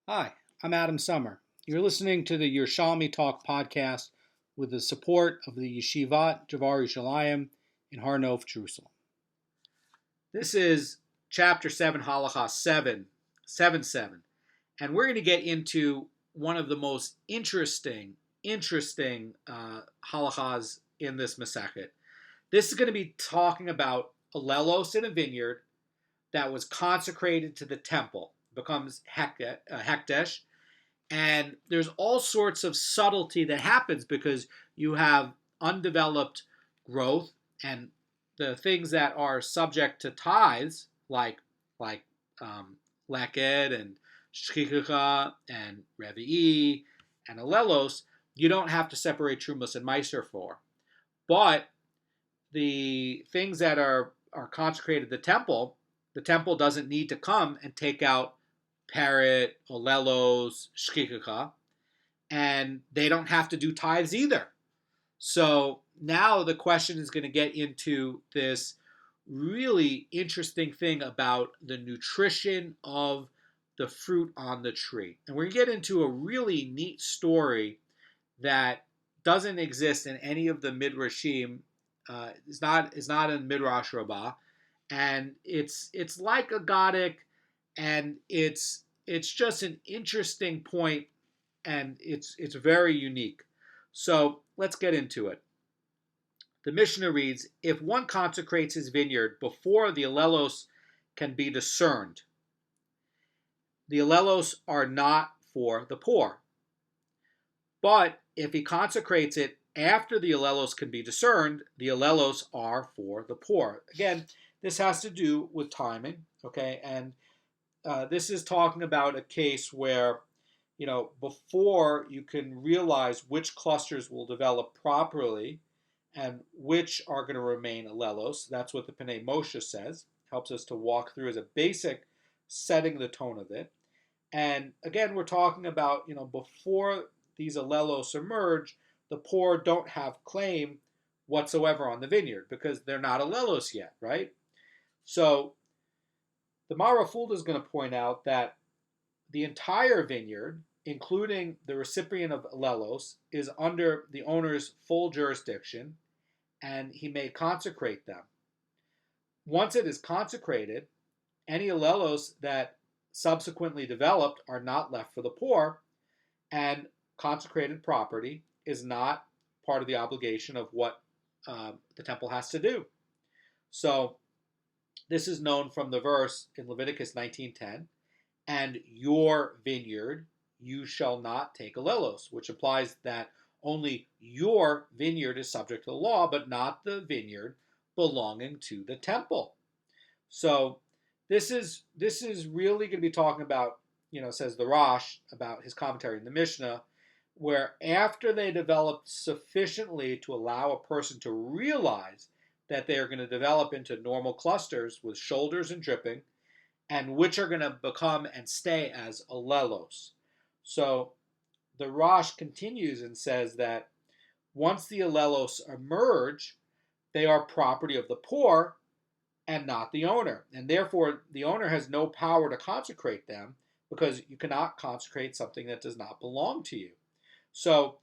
Hi, I'm Adam Summer. You're listening to the Yerushalmi Talk podcast with the support of the Yeshivat Javar Yerushalayim in Har Nof, Jerusalem. This is chapter 7, Halacha 7, and we're going to get into one of the most interesting halachas in this Masechet. This is going to be talking about oleilos in a vineyard that was consecrated to the temple, becomes hekdesh, and there's all sorts of subtlety that happens because you have undeveloped growth and the things that are subject to tithes, like leked and shchicha and revi'i and oleilos, you don't have to separate trumas and meiser for. But the things that are consecrated to the temple doesn't need to come and take out parrot, oleilos, shchicha, and they don't have to do tithes either. So now the question is going to get into this really interesting thing about the nutrition of the fruit on the tree. And we're going to get into a really neat story that doesn't exist in any of the midrashim. It's not in Midrash Rabbah, and it's like a Godic, and it's just an interesting point, and it's very unique. So let's get into it. The Mishnah reads, if one consecrates his vineyard before the oleilos can be discerned, the oleilos are not for the poor. But if he consecrates it after the oleilos can be discerned, the oleilos are for the poor. Again, this has to do with timing, okay? And this is talking about a case where, before you can realize which clusters will develop properly and which are going to remain oleilos. That's what the Pnei Moshe says. Helps us to walk through as a basic setting the tone of it. And again, we're talking about, before these oleilos emerge, the poor don't have claim whatsoever on the vineyard because they're not oleilos yet, right? So the Marafulda is going to point out that the entire vineyard, including the recipient of oleilos, is under the owner's full jurisdiction, and he may consecrate them. Once it is consecrated, any oleilos that subsequently developed are not left for the poor, and consecrated property is not part of the obligation of what the temple has to do. So this is known from the verse in Leviticus 19:10, and your vineyard you shall not take oleilos, which implies that only your vineyard is subject to the law, but not the vineyard belonging to the temple. So this is really going to be talking about, says the Rosh about his commentary in the Mishnah, where after they develop sufficiently to allow a person to realize that they are going to develop into normal clusters with shoulders and dripping, and which are going to become and stay as oleilos. So the Rosh continues and says that once the oleilos emerge, they are property of the poor and not the owner. And therefore, the owner has no power to consecrate them because you cannot consecrate something that does not belong to you. So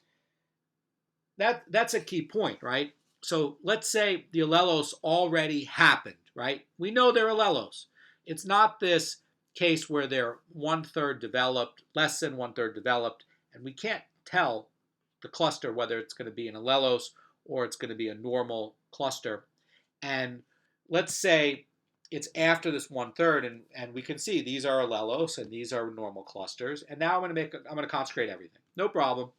that's a key point, right? So let's say the oleilos already happened, right? We know they're oleilos. It's not this case where they're 1/3 developed, less than 1/3 developed, and we can't tell the cluster whether it's going to be an oleilos or it's going to be a normal cluster. And let's say it's after this 1/3, and we can see these are oleilos and these are normal clusters. And now I'm going to consecrate everything. No problem.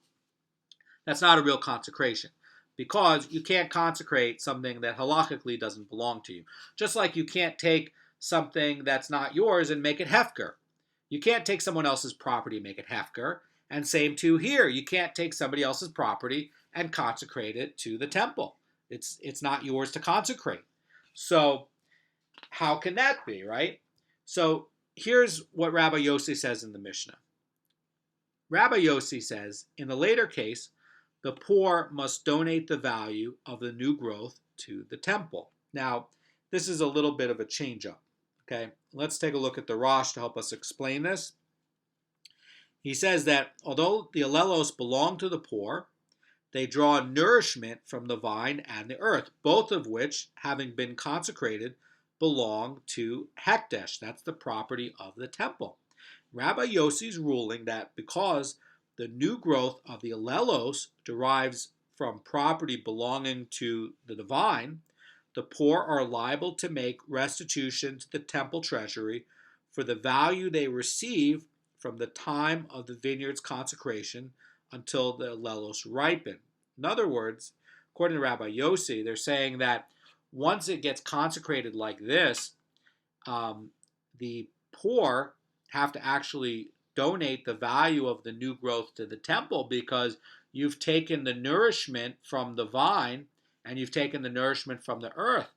That's not a real consecration because you can't consecrate something that halachically doesn't belong to you. Just like you can't take something that's not yours and make it hefker. You can't take someone else's property and make it hefker. And same too here. You can't take somebody else's property and consecrate it to the temple. It's not yours to consecrate. So how can that be, right? So here's what Rabbi Yossi says in the Mishnah. Rabbi Yossi says, in the later case, the poor must donate the value of the new growth to the temple. Now, this is a little bit of a change up. Okay, let's take a look at the Rosh to help us explain this. He says that although the oleilos belong to the poor, they draw nourishment from the vine and the earth, both of which, having been consecrated, belong to hekdesh. That's the property of the temple. Rabbi Yossi's ruling that because the new growth of the oleilos derives from property belonging to the vine, the poor are liable to make restitution to the temple treasury for the value they receive from the time of the vineyard's consecration until the oleilos ripen. In other words, according to Rabbi Yossi, they're saying that once it gets consecrated like this, the poor have to actually donate the value of the new growth to the temple because you've taken the nourishment from the vine and you've taken the nourishment from the earth,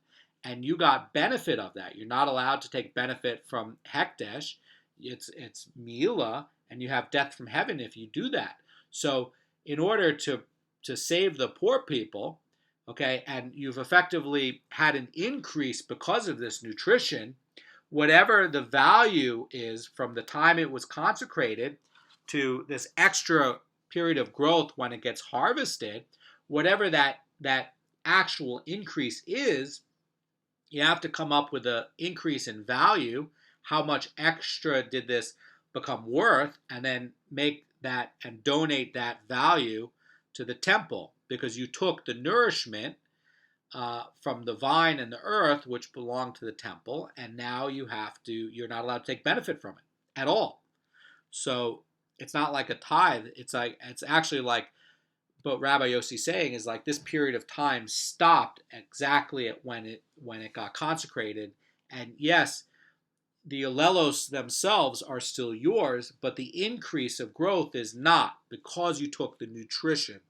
and you got benefit of that. You're not allowed to take benefit from hekdesh. It's milah, and you have death from heaven if you do that. So in order to save the poor people, okay, and you've effectively had an increase because of this nutrition, whatever the value is from the time it was consecrated to this extra period of growth when it gets harvested, whatever that actual increase is, you have to come up with an increase in value. How much extra did this become worth? And then make that and donate that value to the temple, because you took the nourishment from the vine and the earth, which belong to the temple, and now you're not allowed to take benefit from it at all. So it's not like a tithe. It's actually like, but Rabbi Yossi saying is like this period of time stopped exactly at when it got consecrated. And yes, the oleilos themselves are still yours, but the increase of growth is not, because you took the nutrition.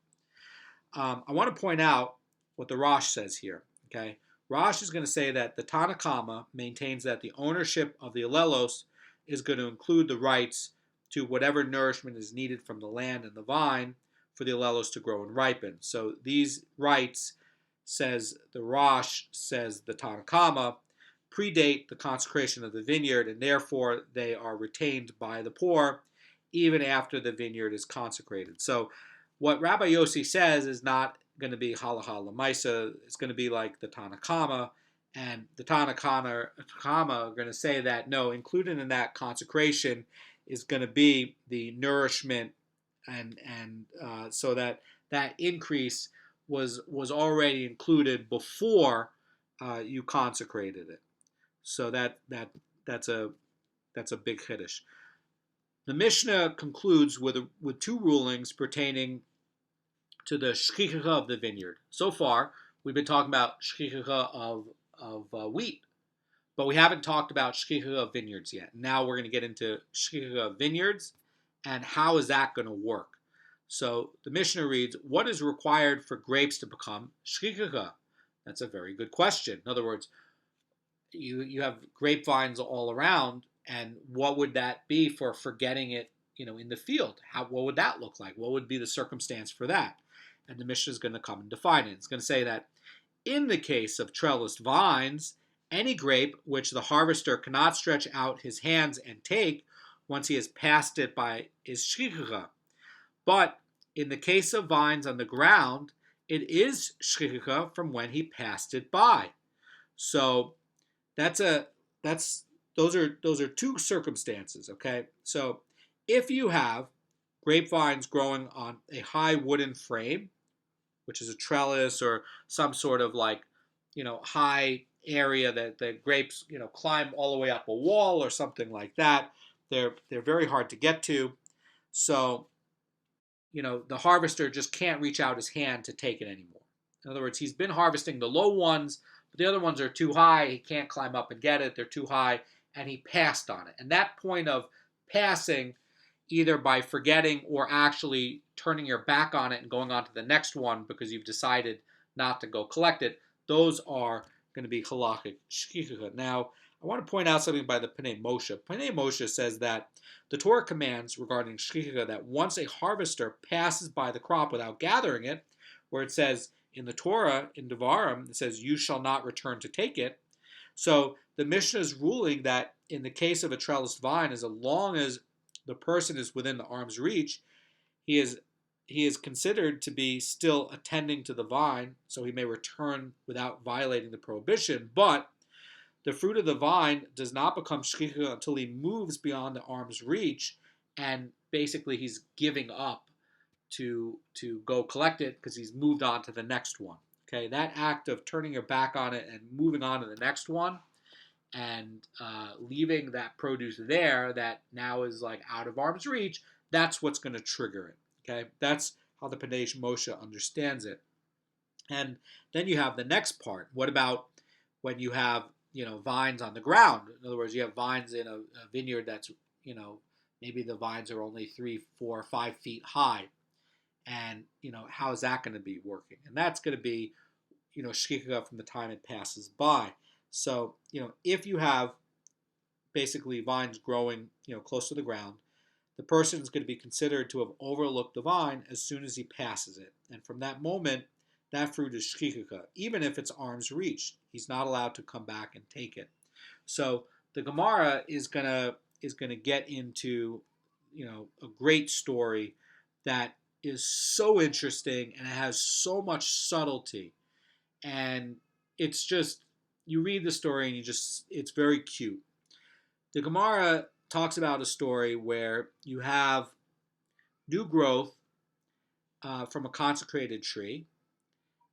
I want to point out what the Rosh says here. Okay, Rosh is going to say that the Tanna Kama maintains that the ownership of the oleilos is going to include the rights to whatever nourishment is needed from the land and the vine for the oleilos to grow and ripen. So these rights, says the Rosh, says the Tanna Kama, predate the consecration of the vineyard, and therefore they are retained by the poor even after the vineyard is consecrated. So what Rabbi Yossi says is not going to be halacha l'maisa. It's going to be like the Tanna Kama, and the Tanna Kama are going to say that no, included in that consecration is going to be the nourishment, and so that increase was already included before you consecrated it. So that's a big chiddush. The Mishnah concludes with two rulings pertaining to the shchicha of the vineyard. So far, we've been talking about shchicha of wheat, but we haven't talked about shchicha of vineyards yet. Now we're going to get into shchicha of vineyards, and how is that going to work? So the Mishnah reads, what is required for grapes to become shchicha? That's a very good question. In other words, you have grapevines all around, and what would that be for forgetting it, in the field? What would that look like? What would be the circumstance for that? And the Mishnah is going to come and define it. It's going to say that in the case of trellised vines, any grape which the harvester cannot stretch out his hands and take once he has passed it by is shchicha. But in the case of vines on the ground, it is shchicha from when he passed it by. So those are two circumstances, okay? So if you have grapevines growing on a high wooden frame, which is a trellis or some sort of high area that the grapes, climb all the way up a wall or something like that, they're very hard to get to. So, the harvester just can't reach out his hand to take it anymore. In other words, he's been harvesting the low ones, but the other ones are too high. He can't climb up and get it. They're too high, and he passed on it. And that point of passing, either by forgetting or actually turning your back on it and going on to the next one because you've decided not to go collect it, those are going to be halachic shchicha. Now, I want to point out something by the Pnei Moshe. Pnei Moshe says that the Torah commands regarding shchicha that once a harvester passes by the crop without gathering it, where it says in the Torah, in Devarim, it says, you shall not return to take it. So the Mishnah is ruling that in the case of a trellised vine, as long as the person is within the arm's reach, he is considered to be still attending to the vine, so he may return without violating the prohibition. But the fruit of the vine does not become shchicha until he moves beyond the arm's reach, and basically he's giving up to go collect it because he's moved on to the next one. Okay, that act of turning your back on it and moving on to the next one, and leaving that produce there that now is like out of arm's reach, that's what's going to trigger it. Okay, that's how the Padesh Moshe understands it. And then you have the next part. What about when you have vines on the ground? In other words, you have vines in a vineyard that's maybe the vines are only 3, 4, 5 feet high, and how is that going to be working? And that's going to be shkika from the time it passes by. So if you have basically vines growing close to the ground, the person is going to be considered to have overlooked the vine as soon as he passes it, and from that moment, that fruit is shkika, even if it's arm's reach. He's not allowed to come back and take it. So the Gemara is gonna get into a great story that is so interesting and it has so much subtlety, and it's just, you read the story and it's very cute. The Gemara talks about a story where you have new growth from a consecrated tree,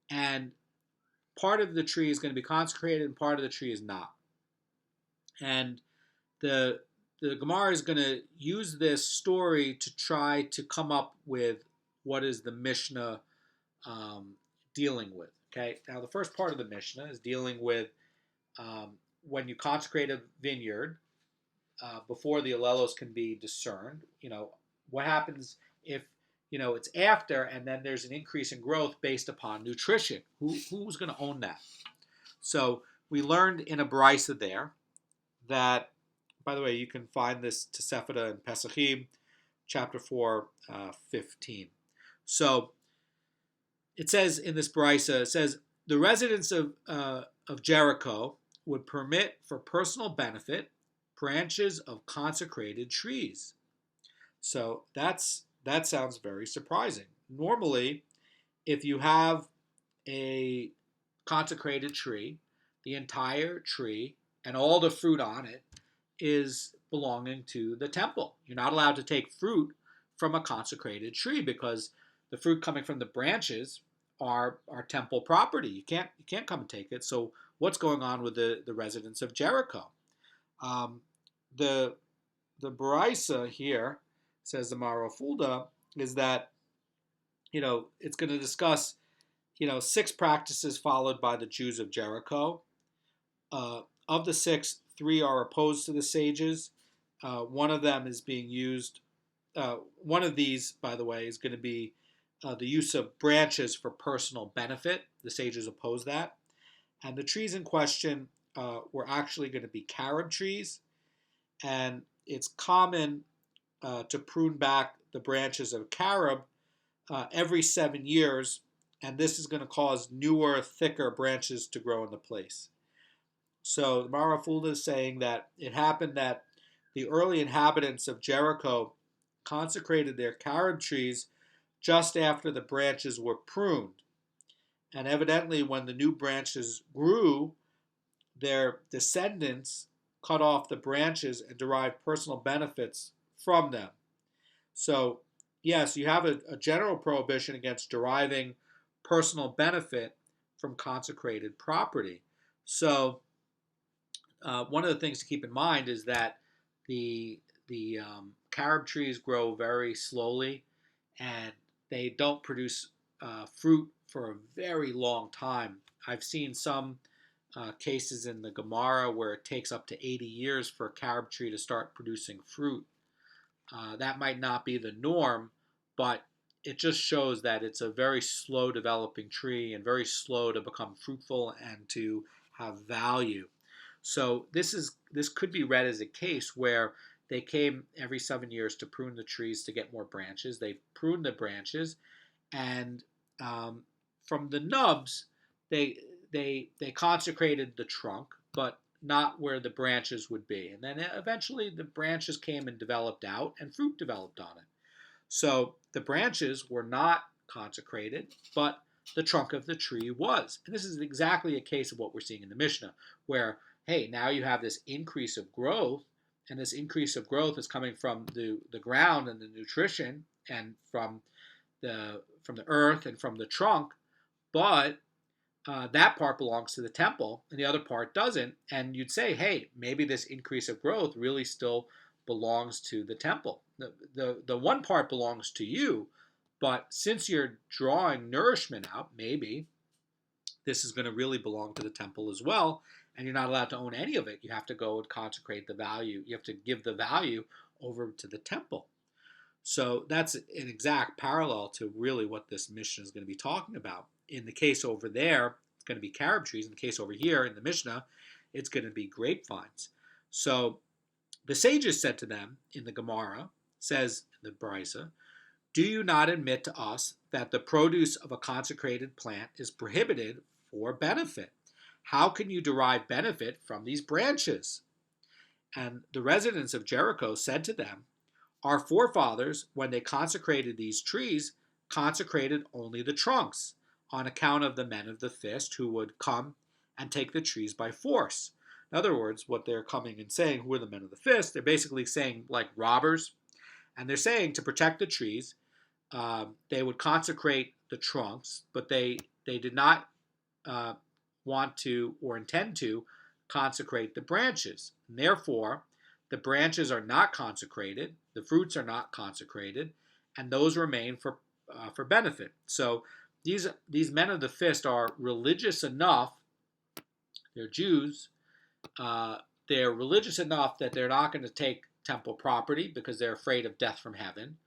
and part of the tree is going to be consecrated and part of the tree is not. And the Gemara is going to use this story to try to come up with what is the Mishnah dealing with. Okay, now the first part of the Mishnah is dealing with when you consecrate a vineyard before the oleilos can be discerned. What happens if it's after, and then there's an increase in growth based upon nutrition? Who's going to own that? So we learned in a brisa there that, by the way, you can find this Tosefta in Pesachim, chapter 4, 15. So it says in this brisa, it says, the residents of Jericho would permit for personal benefit branches of consecrated trees. So that sounds very surprising. Normally, if you have a consecrated tree, the entire tree and all the fruit on it is belonging to the temple. You're not allowed to take fruit from a consecrated tree because the fruit coming from the branches are temple property. You can't come and take it. So what's going on with the residents of Jericho? The Brisa here, says the Marafulda, is that it's going to discuss 6 practices followed by the Jews of Jericho. Of the 6, 3 are opposed to the sages. One of them is being used. One of these, by the way, is going to be the use of branches for personal benefit. The sages oppose that. And the trees in question were actually going to be carob trees. And it's common to prune back the branches of carob every 7 years. And this is going to cause newer, thicker branches to grow into place. So the Marafulda is saying that it happened that the early inhabitants of Jericho consecrated their carob trees just after the branches were pruned. And evidently when the new branches grew, their descendants cut off the branches and derived personal benefits from them. So yes, you have a general prohibition against deriving personal benefit from consecrated property. So one of the things to keep in mind is that the carob trees grow very slowly, and they don't produce fruit for a very long time. I've seen some cases in the Gemara where it takes up to 80 years for a carob tree to start producing fruit. That might not be the norm, but it just shows that it's a very slow developing tree and very slow to become fruitful and to have value. So this could be read as a case where they came every 7 years to prune the trees to get more branches. They pruned the branches, and from the nubs, they consecrated the trunk, but not where the branches would be. And then eventually the branches came and developed out, and fruit developed on it. So the branches were not consecrated, but the trunk of the tree was. And this is exactly a case of what we're seeing in the Mishnah, where, hey, now you have this increase of growth, and this increase of growth is coming from the ground and the nutrition, and from the earth and from the trunk, but that part belongs to the temple and the other part doesn't. And you'd say, hey, maybe this increase of growth really still belongs to the temple. The one part belongs to you, but since you're drawing nourishment out, maybe this is going to really belong to the temple as well, and you're not allowed to own any of it. You have to go and consecrate the value. You have to give the value over to the temple. So that's an exact parallel to really what this Mishnah is going to be talking about. In the case over there, it's going to be carob trees. In the case over here in the Mishnah, it's going to be grapevines. So the sages said to them in the Gemara, says in the Brisa, do you not admit to us that the produce of a consecrated plant is prohibited for benefit? How can you derive benefit from these branches? And the residents of Jericho said to them, our forefathers, when they consecrated these trees, consecrated only the trunks, on account of the men of the fist who would come and take the trees by force. In other words, what they're coming and saying, who are the men of the fist? They're basically saying like robbers. And they're saying to protect the trees, they would consecrate the trunks, but they did not want to or intend to consecrate the branches. And therefore, the branches are not consecrated, the fruits are not consecrated, and those remain for benefit. So these men of the fist are religious enough, they're Jews, they're religious enough that they're not going to take temple property because they're afraid of death from heaven,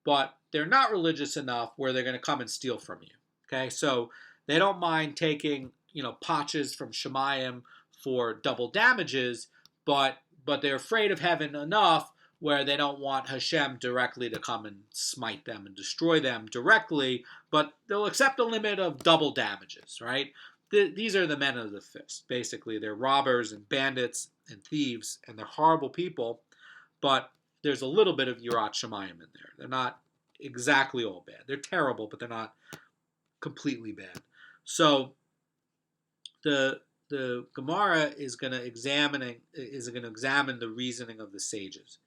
but they're not religious enough where they're going to come and steal from you. Okay, so they don't mind taking, patches from Shemayim for double damages, but they're afraid of heaven enough where they don't want Hashem directly to come and smite them and destroy them directly, but they'll accept a limit of double damages, right? These are the men of the fist. Basically, they're robbers and bandits and thieves, and they're horrible people, but there's a little bit of Yirat Shemayim in there. They're not exactly all bad. They're terrible, but they're not completely bad. So the Gemara is going to examine the reasoning of the sages.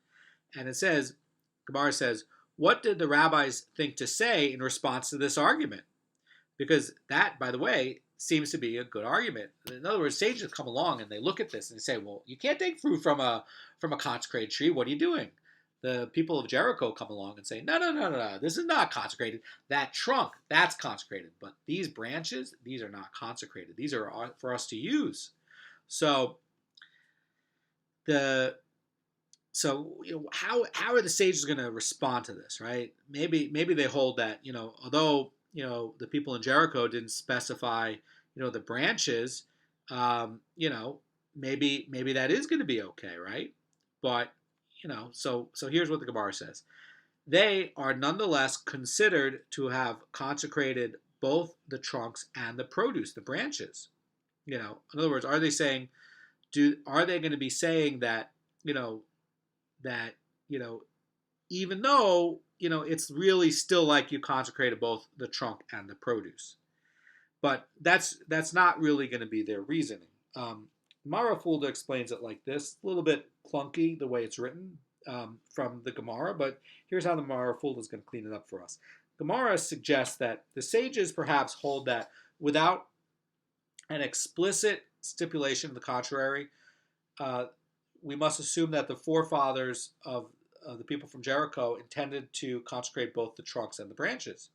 And it says, Gemara says, what did the rabbis think to say in response to this argument? Because that, by the way, seems to be a good argument. In other words, sages come along and they look at this and they say, well, you can't take fruit from a consecrated tree. What are you doing? The people of Jericho come along and say, no, this is not consecrated. That trunk, that's consecrated. But these branches, these are not consecrated. These are for us to use. So how are the sages going to respond to this, right? Maybe they hold that, although, the people in Jericho didn't specify, the branches, maybe that is going to be okay, right? But, so here's what the Gemara says. They are nonetheless considered to have consecrated both the trunks and the produce, the branches. In other words, are they going to be saying that, even though, it's really still like you consecrated both the trunk and the produce. But that's not really going to be their reasoning. Mara Fulda explains it like this, a little bit clunky the way it's written from the Gemara, but here's how the Mara Fulda is going to clean it up for us. Gemara suggests that the sages perhaps hold that without an explicit stipulation to the contrary, we must assume that the forefathers of the people from Jericho intended to consecrate both the trunks and the branches.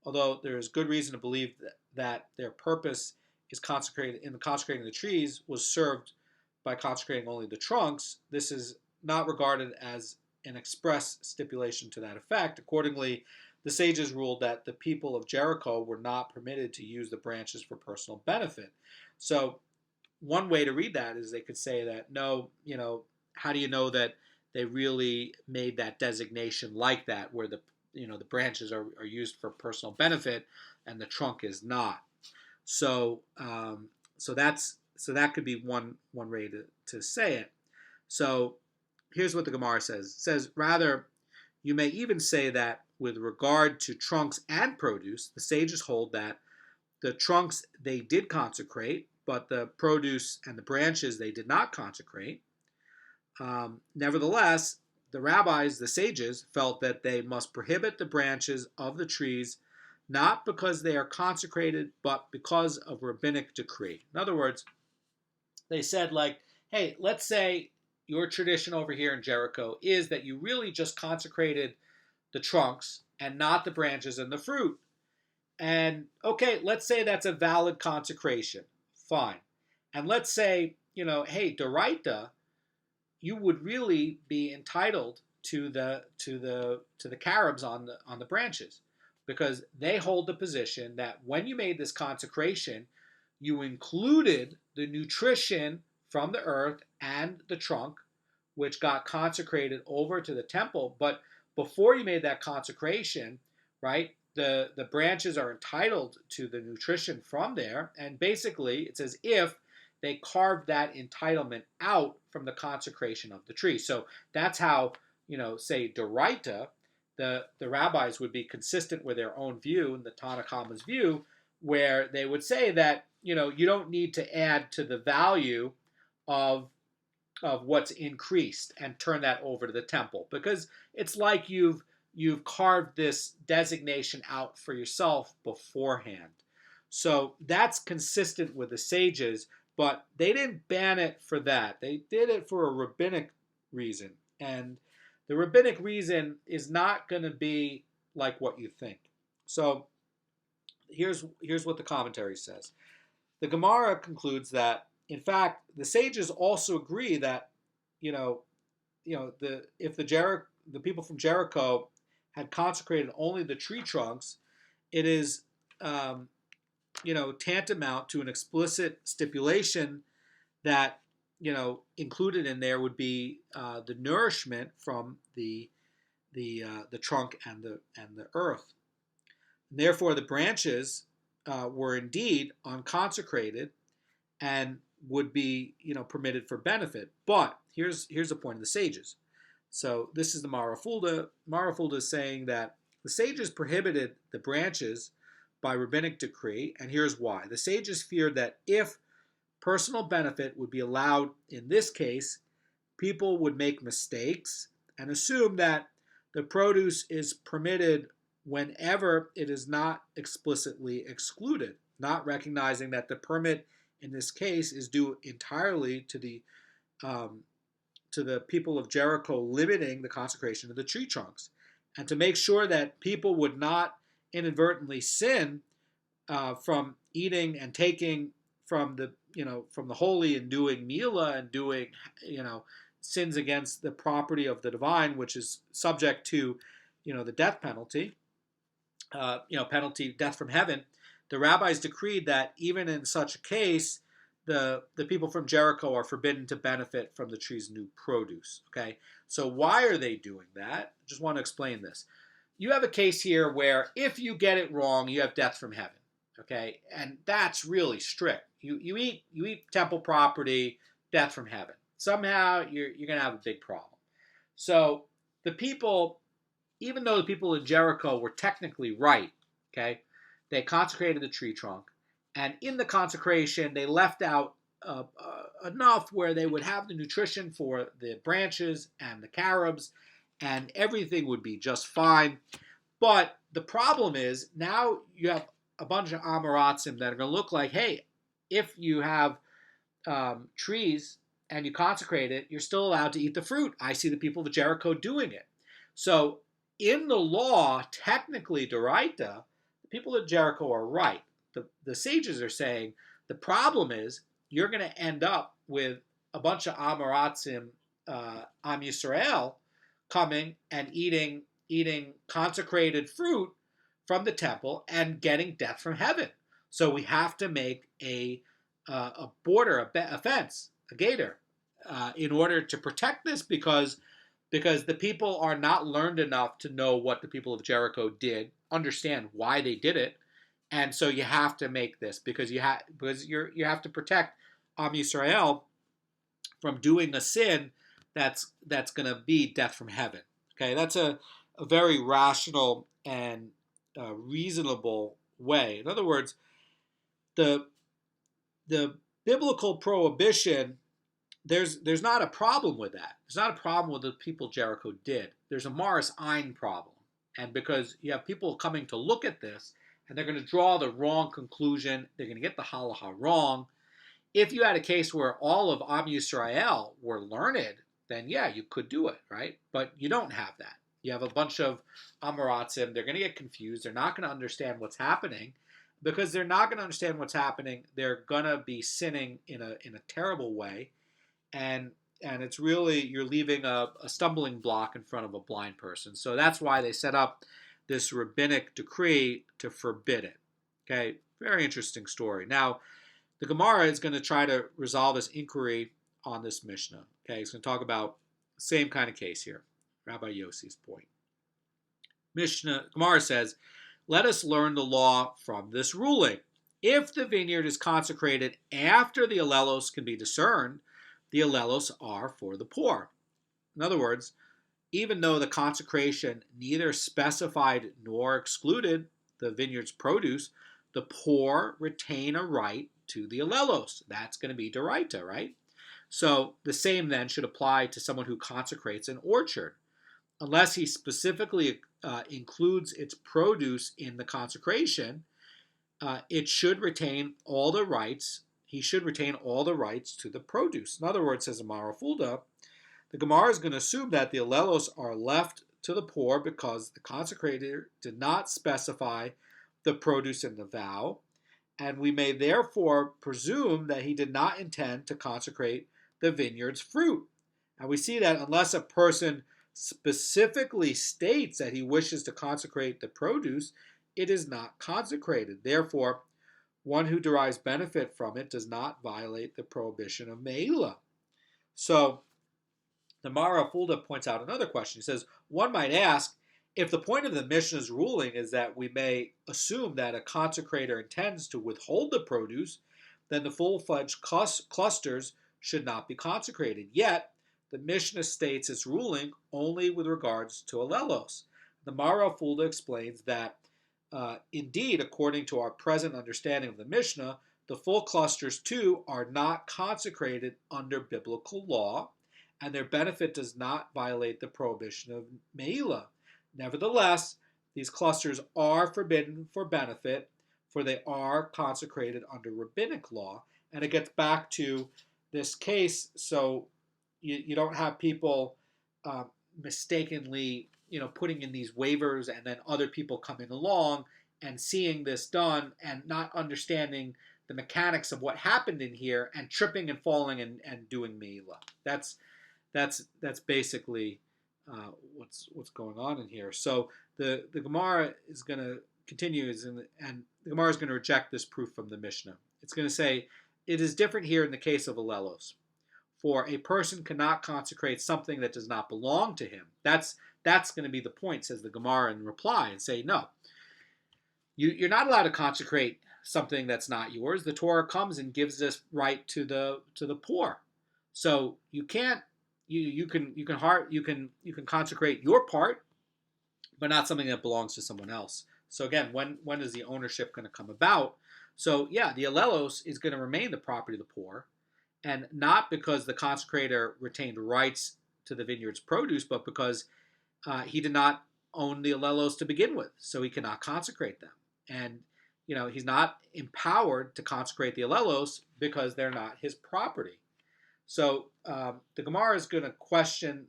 Although there is good reason to believe that their purpose is consecrating the trees was served by consecrating only the trunks, this is not regarded as an express stipulation to that effect. Accordingly, the sages ruled that the people of Jericho were not permitted to use the branches for personal benefit. So one way to read that is they could say that, no, how do you know that they really made that designation like that, where the branches are used for personal benefit and the trunk is not. So that's so that could be one way to say it. So here's what the Gemara says. It says, rather, you may even say that with regard to trunks and produce, the sages hold that the trunks they did consecrate, but the produce and the branches they did not consecrate. Nevertheless, the rabbis, the sages, felt that they must prohibit the branches of the trees not because they are consecrated, but because of rabbinic decree. In other words, they said, like, hey, let's say your tradition over here in Jericho is that you really just consecrated the trunks and not the branches and the fruit. And okay, let's say that's a valid consecration. Fine. And let's say, hey, Doraita, you would really be entitled to the carobs on the branches, because they hold the position that when you made this consecration, you included the nutrition from the earth and the trunk, which got consecrated over to the temple. But before you made that consecration, right, the branches are entitled to the nutrition from there. And basically, it's as if they carved that entitlement out from the consecration of the tree. So that's how, say, Doraita, the rabbis would be consistent with their own view, and the Tanna Kamma's view, where they would say that, you don't need to add to the value of what's increased and turn that over to the temple, because it's like you've carved this designation out for yourself beforehand. So that's consistent with the sages, but they didn't ban it for that. They did it for a rabbinic reason. And the rabbinic reason is not going to be like what you think. So here's what the commentary says. The Gemara concludes that, in fact, the sages also agree that, if the people from Jericho had consecrated only the tree trunks, it is, tantamount to an explicit stipulation that, included in there would be the nourishment from the trunk and the earth. And therefore, the branches were indeed unconsecrated and would be, permitted for benefit. But here's the point of the sages. So this is the Marafulda. Marafulda is saying that the sages prohibited the branches by rabbinic decree, and here's why. The sages feared that if personal benefit would be allowed in this case, people would make mistakes and assume that the produce is permitted whenever it is not explicitly excluded, not recognizing that the permit in this case is due entirely to the people of Jericho limiting the consecration of the tree trunks, and to make sure that people would not inadvertently sin from eating and taking from the holy and doing mila and doing sins against the property of the divine, which is subject to the death penalty, death from heaven. The rabbis decreed that even in such a case, the people from Jericho are forbidden to benefit from the tree's new produce. Okay, so why are they doing that? I just want to explain this. You have a case here where if you get it wrong, you have death from heaven. Okay, and that's really strict. You eat temple property, death from heaven. Somehow you're going to have a big problem. So the people, even though the people in Jericho were technically right, okay, they consecrated the tree trunk, and in the consecration they left out enough where they would have the nutrition for the branches and the carobs, and everything would be just fine. But the problem is now you have a bunch of Amoratzim that are going to look like, hey, if you have trees and you consecrate it, you're still allowed to eat the fruit. I see the people of Jericho doing it. So in the law, technically, Doraita, the people of Jericho are right. The sages are saying the problem is you're going to end up with a bunch of Amoratzim, Am Yisrael, coming and eating consecrated fruit from the temple and getting death from heaven. So we have to make a border, a fence, a gator, in order to protect this, because the people are not learned enough to know what the people of Jericho did, understand why they did it, and so you have to make this because you have to protect Am Yisrael from doing a sin that's going to be death from heaven. Okay, that's a very rational and reasonable way. In other words, the the biblical prohibition, there's not a problem with that. There's not a problem with the people Jericho did. There's a Maris Ein problem, and because you have people coming to look at this, and they're going to draw the wrong conclusion, they're going to get the halacha wrong. If you had a case where all of Am Yisrael were learned, then yeah, you could do it, right? But you don't have that. You have a bunch of Amoratzim. They're going to get confused. They're not going to understand what's happening. Because they're not going to understand what's happening, they're going to be sinning in a terrible way. And it's really, you're leaving a stumbling block in front of a blind person. So that's why they set up this rabbinic decree to forbid it. Okay, very interesting story. Now, the Gemara is going to try to resolve this inquiry on this Mishnah. Okay, it's going to talk about the same kind of case here, Rabbi Yossi's point. Gemara says, let us learn the law from this ruling. If the vineyard is consecrated after the oleilos can be discerned, the oleilos are for the poor. In other words, even though the consecration neither specified nor excluded the vineyard's produce, the poor retain a right to the oleilos. That's going to be deraita, right? So the same then should apply to someone who consecrates an orchard. Unless he specifically includes its produce in the consecration, it should retain all the rights. He should retain all the rights to the produce. In other words, says Amara Fulda, the Gemara is going to assume that the oleilos are left to the poor because the consecrator did not specify the produce in the vow, and we may therefore presume that he did not intend to consecrate the vineyard's fruit. And we see that unless a person specifically states that he wishes to consecrate the produce, it is not consecrated. Therefore, one who derives benefit from it does not violate the prohibition of Meila. So, the Mara Fulda points out another question. He says, one might ask, if the point of the Mishnah's ruling is that we may assume that a consecrator intends to withhold the produce, then the full-fledged clusters should not be consecrated. Yet, the Mishnah states its ruling only with regards to oleilos. The Mara Fulda explains that, indeed, according to our present understanding of the Mishnah, the full clusters too are not consecrated under biblical law, and their benefit does not violate the prohibition of Meila. Nevertheless, these clusters are forbidden for benefit, for they are consecrated under rabbinic law. And it gets back to this case, so you don't have people mistakenly, putting in these waivers and then other people coming along and seeing this done and not understanding the mechanics of what happened in here and tripping and falling and doing Meila. That's basically what's going on in here. So the Gemara is going to continue, and the Gemara is going to reject this proof from the Mishnah. It's going to say it is different here in the case of oleilos. For a person cannot consecrate something that does not belong to him. That's going to be the point, says the Gemara in reply, and say no. You're not allowed to consecrate something that's not yours. The Torah comes and gives this right to the poor. So you can't. You can consecrate your part, but not something that belongs to someone else. So again, when is the ownership going to come about? So yeah, the oleilos is going to remain the property of the poor, and not because the consecrator retained rights to the vineyard's produce, but because he did not own the oleilos to begin with, so he cannot consecrate them. And he's not empowered to consecrate the oleilos because they're not his property. So the Gemara is going to question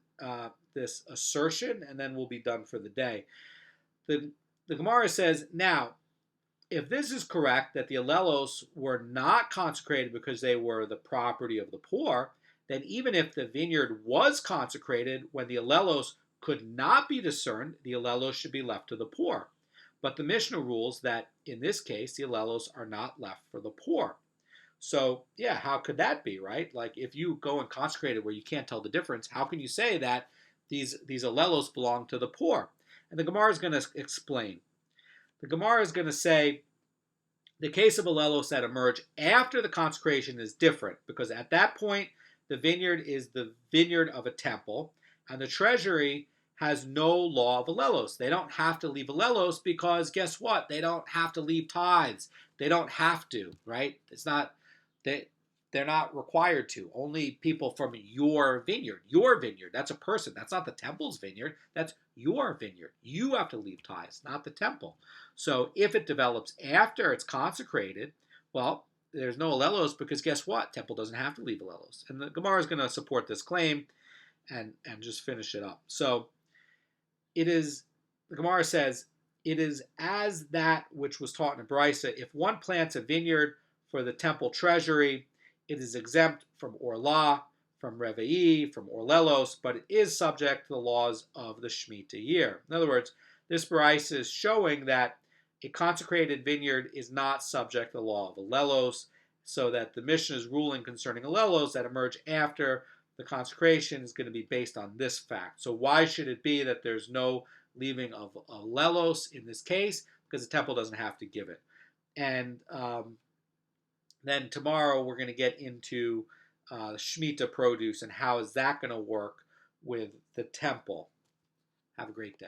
this assertion, and then we'll be done for the day. The Gemara says, now, if this is correct, that the oleilos were not consecrated because they were the property of the poor, then even if the vineyard was consecrated when the oleilos could not be discerned, the oleilos should be left to the poor. But the Mishnah rules that in this case, the oleilos are not left for the poor. So, yeah, how could that be, right? Like, if you go and consecrate it where you can't tell the difference, how can you say that these oleilos belong to the poor? And the Gemara is going to explain. The Gemara is going to say, The case of oleilos that emerge after the consecration is different, because at that point the vineyard is the vineyard of a temple, and the treasury has no law of oleilos. They don't have to leave oleilos because guess what? They don't have to leave tithes. They don't have to, right? It's not they're not required to. Only people from your vineyard. Your vineyard. That's a person. That's not the temple's vineyard. That's your vineyard. You have to leave tithes, not the temple. So if it develops after it's consecrated, well, there's no oleilos because guess what? Temple doesn't have to leave oleilos. And the Gemara is going to support this claim and just finish it up. So it is, the Gemara says, it is as that which was taught in the Brisa. If one plants a vineyard for the temple treasury, it is exempt from orlah, from reve'i, from oleilos, but it is subject to the laws of the Shemitah year. In other words, this Brisa is showing that a consecrated vineyard is not subject to the law of oleilos, so that the Mishnah's ruling concerning oleilos that emerge after the consecration is going to be based on this fact. So why should it be that there's no leaving of oleilos in this case? Because the temple doesn't have to give it. And then tomorrow we're going to get into Shemitah produce and how is that going to work with the temple. Have a great day.